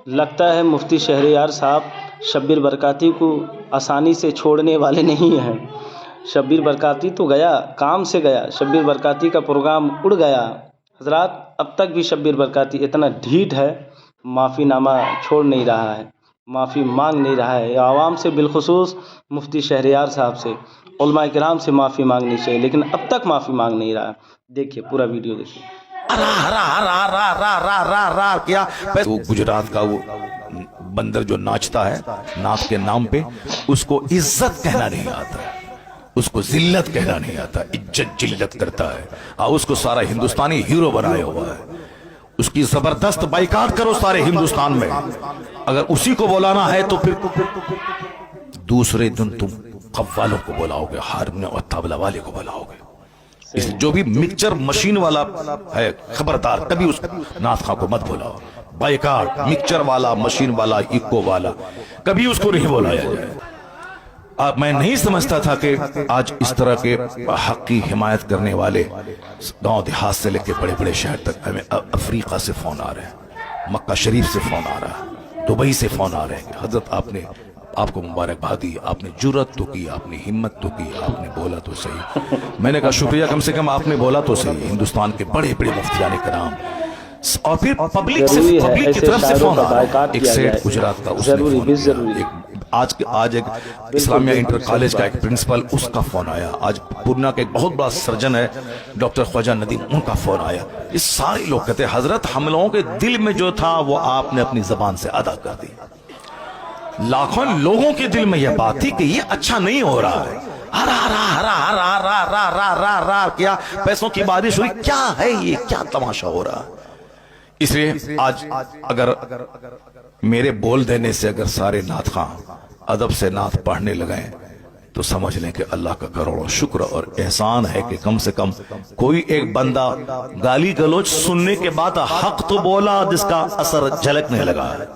लगता है मुफ्ती शहरयार साहब शब्बीर बरकाती को आसानी से छोड़ने वाले नहीं हैं। शब्बीर बरकाती तो गया, काम से गया, शब्बीर बरकाती का प्रोग्राम उड़ गया। हजरात, अब तक भी शब्बीर बरकाती इतना ढीठ है, माफ़ीनामा छोड़ नहीं रहा है, माफ़ी मांग नहीं रहा है। आवाम से बिलखुसूस मुफ्ती शहरयार साहब से, उलमा किराम से माफ़ी मांगनी चाहिए, लेकिन अब तक माफ़ी मांग नहीं रहा। देखिए, पूरा वीडियो देखिए। क्या वो गुजरात का वो बंदर जो नाचता है नाथ के नाम पे, उसको इज्जत कहना नहीं आता, उसको जिल्लत कहना नहीं आता, इज्जत जिल्लत करता है। और उसको सारा हिंदुस्तानी हीरो बनाया हुआ है। उसकी जबरदस्त बाइकाट करो सारे हिंदुस्तान में। अगर उसी को बुलाना है तो फिर दूसरे दिन तुम कव्वालों को बुलाओगे, हारमोनियम और तबला वाले को बुलाओगे। इस जो भी मिक्सचर मशीन वाला है, खबरदार कभी उस नाथ खां को मत बुलाओ। बाइकाट, मिक्सचर वाला, मशीन वाला, इको वाला, कभी उसको नहीं बुलाया जाए। मैं नहीं समझता था कि आज इस तरह के हक की हिमायत करने वाले गांव देहात से लेकर बड़े बड़े शहर तक हमें अफ्रीका से फोन आ रहे हैं, मक्का शरीफ से फोन आ रहा है, दुबई से फोन आ रहे हैं। हजरत आपको मुबारकबाद दी, आपने जुर्रत तो की, आपने हिम्मत तो की, आपने बोला तो सही। मैंने कहा शुक्रिया, कम से कम आपने बोला तो सही। हिंदुस्तान के बड़े बड़े मुफ्तियाने कराम और फिर पब्लिक की तरफ से फोन आ रहा है। एक सेठ गुजरात का, उसने फोन किया। आज एक इस्लामिया इंटर कॉलेज का एक प्रिंसिपल, उसका फोन आया। आज पूर्णा का एक बहुत बड़ा सर्जन है डॉक्टर ख्वाजा नदीम, उनका फोन आया। ये सारे लोग कहते हैं हजरत हम लोगों के दिल में जो था वो आपने अपनी जबान से अदा कर दी। लाखों लोगों के दिल में यह बात थी कि ये अच्छा नहीं हो रहा है। हरा हरा हरा हरा हरा हरा हरा हरा हरा, क्या पैसों की बारिश हुई, क्या है ये, क्या तमाशा हो रहा है। इसलिए आज अगर मेरे बोल देने से अगर सारे नाथ खां अदब से नाथ पढ़ने लगे तो समझ लें कि अल्लाह का करोड़ों शुक्र और एहसान है कि कम से कम कोई एक बंदा गाली गलोच सुनने के बाद हक तो बोला जिसका असर झलकने लगा है।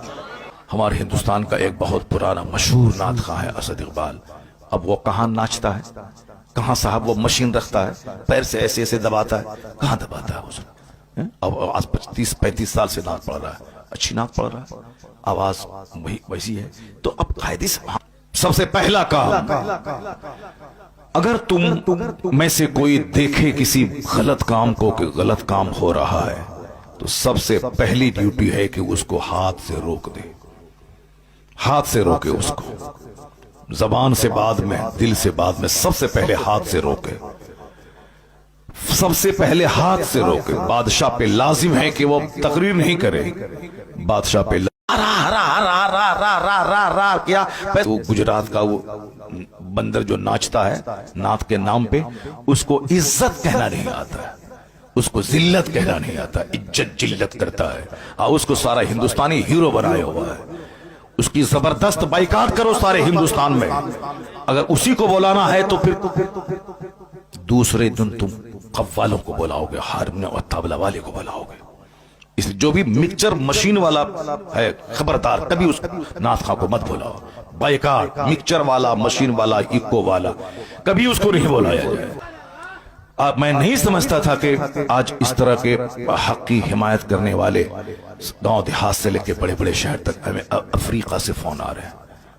हमारे हिंदुस्तान का एक बहुत पुराना मशहूर नाथ खां है असद इकबाल। अब वो कहाँ नाचता है, कहाँ साहब वो मशीन रखता है, पैर से ऐसे ऐसे दबाता है, कहाँ दबाता है उसने। अब आज 35 साल से नाथ पढ़ रहा है, अच्छी नाथ पढ़ रहा है, आवाज वैसी है। तो अब कायदे से सबसे पहला काम, अगर तुम में से कोई देखे किसी गलत काम को कि गलत काम हो रहा है तो सबसे पहली ड्यूटी है कि उसको हाथ से रोक दे। हाथ से रोके उसको, जबान से बाद में, दिल से बाद में, सबसे पहले हाथ से रोके, सबसे पहले हाथ से रोके। बादशाह पे लाजिम है कि वो तकरीर नहीं करे, बादशाह पे क्या वो गुजरात का वो बंदर जो नाचता है नाथ के नाम पे, उसको इज्जत कहना नहीं आता, उसको जिल्लत कहना नहीं आता, इज्जत जिल्लत करता है। और उसको सारा हिंदुस्तानी हीरो बनाया हुआ है। उसकी जबरदस्त बाइकाट करो सारे हिंदुस्तान में। अगर उसी को बुलाना है तो फिर दूसरे दिन तुम कव्वालों को बुलाओगे, हारमोनियम और तबला वाले को बुलाओगे। इस जो भी मिक्सचर मशीन वाला है, खबरदार कभी उस नाथ खां को मत बुलाओ। बाइकाट, मिक्सचर वाला, मशीन वाला, इको वाला, कभी उसको नहीं बुलाया जाए। मैं नहीं समझता था कि आज इस तरह के हक की हिमायत करने वाले गांव देहात से लेकर बड़े बड़े शहर तक हमें अफ्रीका से फोन आ रहे हैं,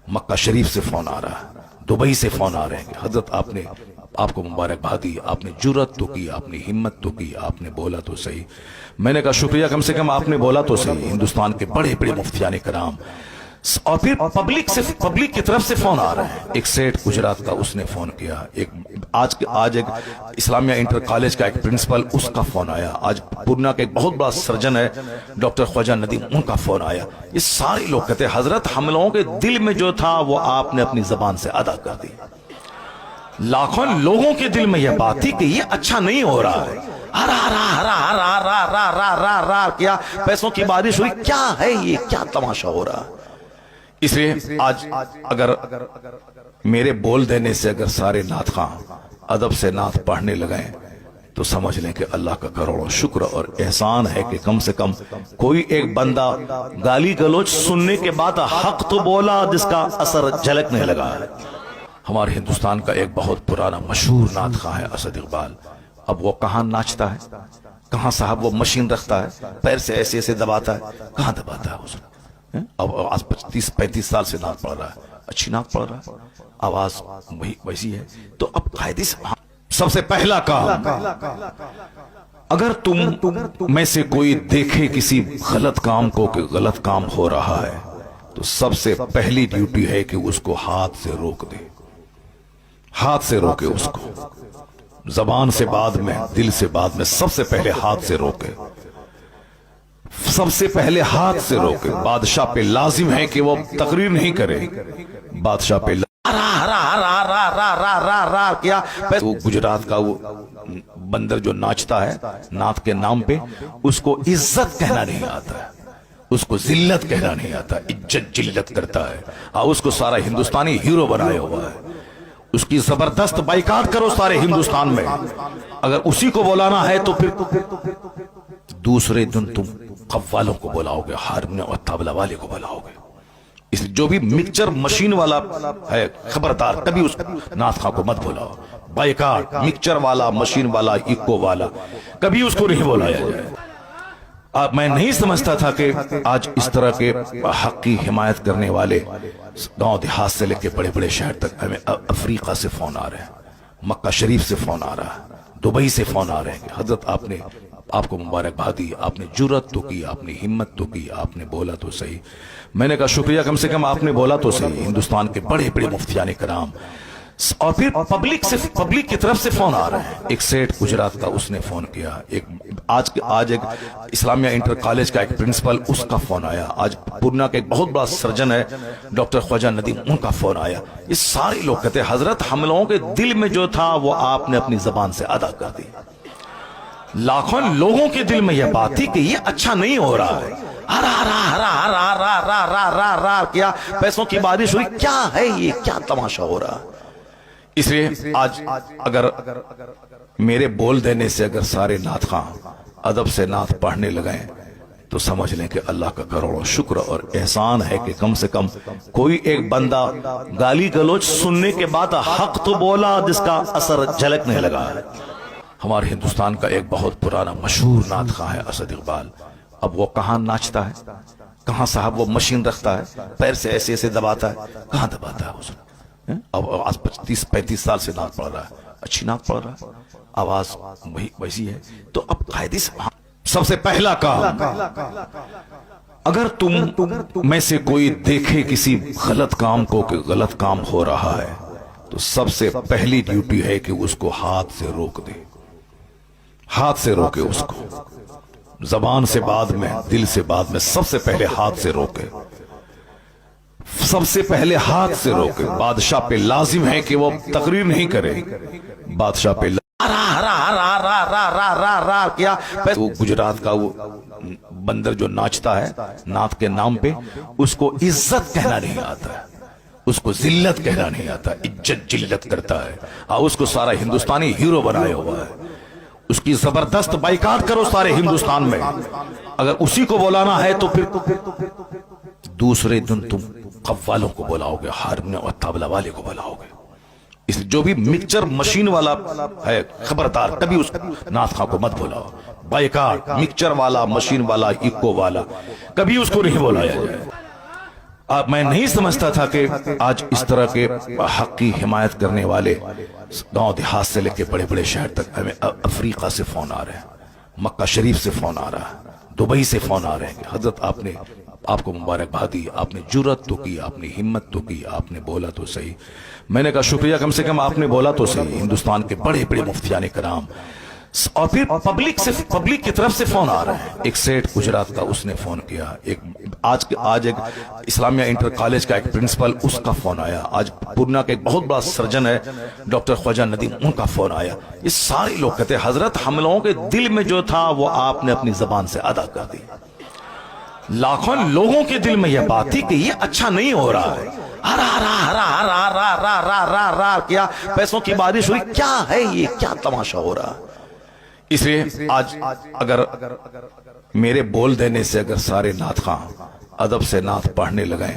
मक्का शरीफ से फोन आ रहा है, दुबई से फोन आ रहे हैं। हजरत आपको मुबारकबाद दी, आपने जुर्रत तो की, आपने हिम्मत तो की, आपने बोला तो सही। मैंने कहा शुक्रिया, कम से कम आपने बोला तो सही। हिंदुस्तान के बड़े बड़े मुफ्तियाने कराम और फिर पब्लिक की तरफ से फोन आ रहे हैं। एक सेठ गुजरात का, उसने फोन किया। आज एक इस्लामिया इंटर कॉलेज का एक प्रिंसिपल, उसका फोन आया। आज पूर्णा का एक बहुत बड़ा सर्जन है डॉक्टर ख्वाजा नदीम, उनका फोन आया। ये सारे लोग कहते हैं हजरत हम लोगों के दिल में जो था वो आपने अपनी जबान से अदा कर दी। लाखों लोगों के दिल में यह बात थी कि ये अच्छा नहीं हो रहा है। हरा हरा हरा हरा हरा हरा हरा हरा, क्या पैसों की बारिश हुई, क्या है ये, क्या तमाशा हो रहा है। इसलिए आज अगर मेरे बोल देने से अगर सारे नाथ खां अदब से नाथ पढ़ने लगे तो समझ लें कि अल्लाह का करोड़ों शुक्र और एहसान है कि कम से कम कोई एक बंदा गाली गलोच सुनने के बाद हक तो बोला जिसका असर झलकने लगा है। हमारे हिंदुस्तान का एक बहुत पुराना मशहूर नाथ खां है असद इकबाल। अब वो कहाँ नाचता है, कहाँ साहब वो मशीन रखता है, पैर से ऐसे ऐसे दबाता है, कहाँ दबाता है उसने। अब आज 35 साल से नात पढ़ रहा है, अच्छी नात पढ़ रहा है, आवाज वही वैसी है। तो अब कायदे से सबसे पहला काम, अगर तुम में से कोई देखे किसी गलत काम को कि गलत काम हो रहा है, तो सबसे पहली ड्यूटी है कि उसको हाथ से रोक दे, हाथ से रोके उसको, जबान से बाद में, दिल से बाद में, सबसे पहले हाथ से रोके, सबसे पहले हाथ से रोके। बादशाह पे लाजिम है कि वो तकरीर नहीं करे, बादशाह पे क्या वो गुजरात का वो बंदर जो नाचता है नात के नाम पे, उसको इज्जत कहना नहीं आता है, उसको जिल्लत कहना नहीं आता, इज्जत जिल्लत करता है। उसको सारा हिंदुस्तानी हीरो बनाया हुआ है, उसकी जबरदस्त बाइकाट करो सारे हिंदुस्तान में। अगर उसी को बुलाना है तो फिर दूसरे दिन तुम कव्वालों को बुलाओगे, हारमोनियम और तबला वाले को बुलाओगे। इसलिए जो भी मिक्सचर मशीन वाला है, खबरदार कभी उस नाथ खां को मत बुलाओ। बाइकाट, मिक्सचर वाला, मशीन वाला, इको वाला, कभी उसको नहीं बुलाया जाए। मैं नहीं समझता था कि आज इस तरह के हक की हिमायत करने वाले गांव देहात से लेके बड़े बड़े शहर तक, हमें अफ्रीका से फोन आ रहे हैं, मक्का शरीफ से फोन आ रहा है, दुबई से फोन आ रहे हैं कि हजरत आपने, आपको मुबारकबाद दी, आपने जुर्रत तो की, आपने हिम्मत तो की, आपने बोला तो सही। मैंने कहा शुक्रिया, कम से कम आपने बोला तो सही। हिंदुस्तान के बड़े बड़े मुफ्तियाने कराम, और फिर पब्लिक की तरफ से फोन आ रहे हैं। एक सेठ गुजरात का, उसने फोन किया। आज एक इस्लामिया इंटर कॉलेज का एक प्रिंसिपल, उसका फोन आया। आज पूर्णा का एक बहुत बड़ा सर्जन है डॉक्टर ख्वाजा नदीम, उनका फोन आया। ये सारे लोग कहते हैं हजरत हम लोगों के दिल में जो था वो आपने अपनी जबान से अदा कर दी। लाखों लोगों के दिल में यह बात थी कि ये अच्छा नहीं हो रहा है, हरा हरा हरा हरा हरा हरा हरा हरा हरा, क्या पैसों की बारिश हुई, क्या है ये, क्या तमाशा हो रहा है। इसलिए आज अगर मेरे बोल देने से अगर सारे नात खां अदब से नात पढ़ने लगे तो समझ लें कि अल्लाह का करोड़ों शुक्र और एहसान है कि कम से कम कोई एक बंदा गाली गलोच सुनने के बाद हक तो बोला जिसका असर झलकने लगा। हमारे हिंदुस्तान का एक बहुत पुराना मशहूर नात खां है असद इकबाल। अब वो कहाँ नाचता है, कहाँ साहब वो मशीन रखता है, पैर से ऐसे ऐसे दबाता है, कहाँ दबाता है उसने। अब आज 35 साल से नात पढ़ रहा है, अच्छी नात पढ़ रहा है, आवाज वही वैसी है। तो अब कायदे से सबसे पहला काम, अगर तुम में से कोई देखे किसी गलत काम को कि गलत काम हो रहा है, तो सबसे पहली ड्यूटी है कि उसको हाथ से रोक दे, हाथ से रोके उसको, जबान से बाद में, दिल से बाद में, सबसे पहले हाथ से रोके, सबसे पहले हाथ से रोके। बादशाह पे लाजिम है कि वो तकरीर नहीं करे, बादशाह पे क्या वो गुजरात का वो बंदर जो नाचता है नात के नाम पे, उसको इज्जत कहना नहीं आता है, उसको जिल्लत कहना नहीं आता, इज्जत जिल्लत करता है। उसको सारा हिंदुस्तानी हीरो बनाया हुआ है, उसकी जबरदस्त बाइकाट करो सारे हिंदुस्तान में। अगर उसी को बुलाना है तो फिर दूसरे दिन तुम कव्वालों को बुलाओगे, हारमोनियम और तबला वाले को बुलाओगे। इसलिए जो भी मिक्सचर मशीन वाला है, खबरदार कभी उस नाथ खां को मत बुलाओ। बाइकाट, मिक्सचर वाला, मशीन वाला, इको वाला, कभी उसको नहीं बुलाया जाए। मैं नहीं समझता था कि आज इस तरह के हक की हिमायत करने वाले गांव देहात से लेके बड़े बड़े शहर तक, हमें अफ्रीका से फोन आ रहे हैं, मक्का शरीफ से फोन आ रहा है, दुबई से फोन आ रहे हैं कि हजरत आपने, आपको मुबारकबाद दी, आपने जुर्रत तो की, आपने हिम्मत तो की, आपने बोला तो सही। मैंने कहा शुक्रिया, कम से कम आपने बोला तो सही। हिंदुस्तान के बड़े बड़े मुफ्तियाने कराम, और फिर पब्लिक की तरफ से फोन आ रहे हैं। एक सेठ गुजरात का, उसने फोन किया। आज एक इस्लामिया इंटर कॉलेज का एक प्रिंसिपल, उसका फोन आया। आज पूर्णा का एक बहुत बड़ा सर्जन है डॉक्टर ख्वाजा नदीम, उनका फोन आया। ये सारे लोग कहते हैं हजरत हम लोगों के दिल में जो था वो आपने अपनी जबान से अदा कर दी। लाखों लोगों के दिल में यह बात थी कि ये अच्छा नहीं हो रहा है, हरा हरा हरा हरा हरा हरा हरा हरा, क्या पैसों की बारिश हुई, क्या है ये, क्या तमाशा हो रहा है। इसलिए आज अगर मेरे बोल देने से अगर सारे नात खां अदब से नात पढ़ने लगे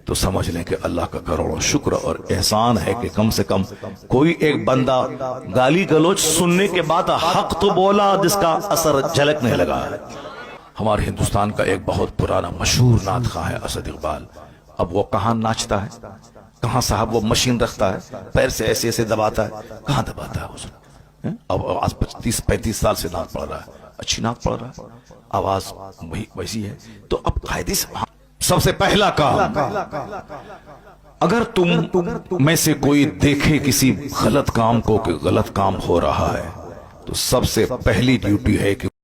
तो समझ लें कि अल्लाह का करोड़ों शुक्र और एहसान है कि कम से कम कोई एक बंदा गाली गलोच सुनने के बाद हक तो बोला जिसका असर झलकने लगा है। ہمارے ہندوستان کا ایک بہت پرانا مشہور نعت خواں ہے اسد اقبال. اب وہ کہاں ناچتا ہے, کہاں صاحب وہ مشین رکھتا ہے, پیر سے ایسے ایسے دباتا ہے, کہاں دباتا ہے اس نے. اب آج 35 سال سے نعت پڑھ رہا ہے, اچھی نعت پڑھ رہا ہے, آواز وہی ویسی ہے. تو اب قاعدے سے سب سے پہلا کام, اگر تم میں سے کوئی دیکھے کسی غلط کام کو کہ غلط کام ہو رہا ہے, تو سب سے پہلی ڈیوٹی ہے کہ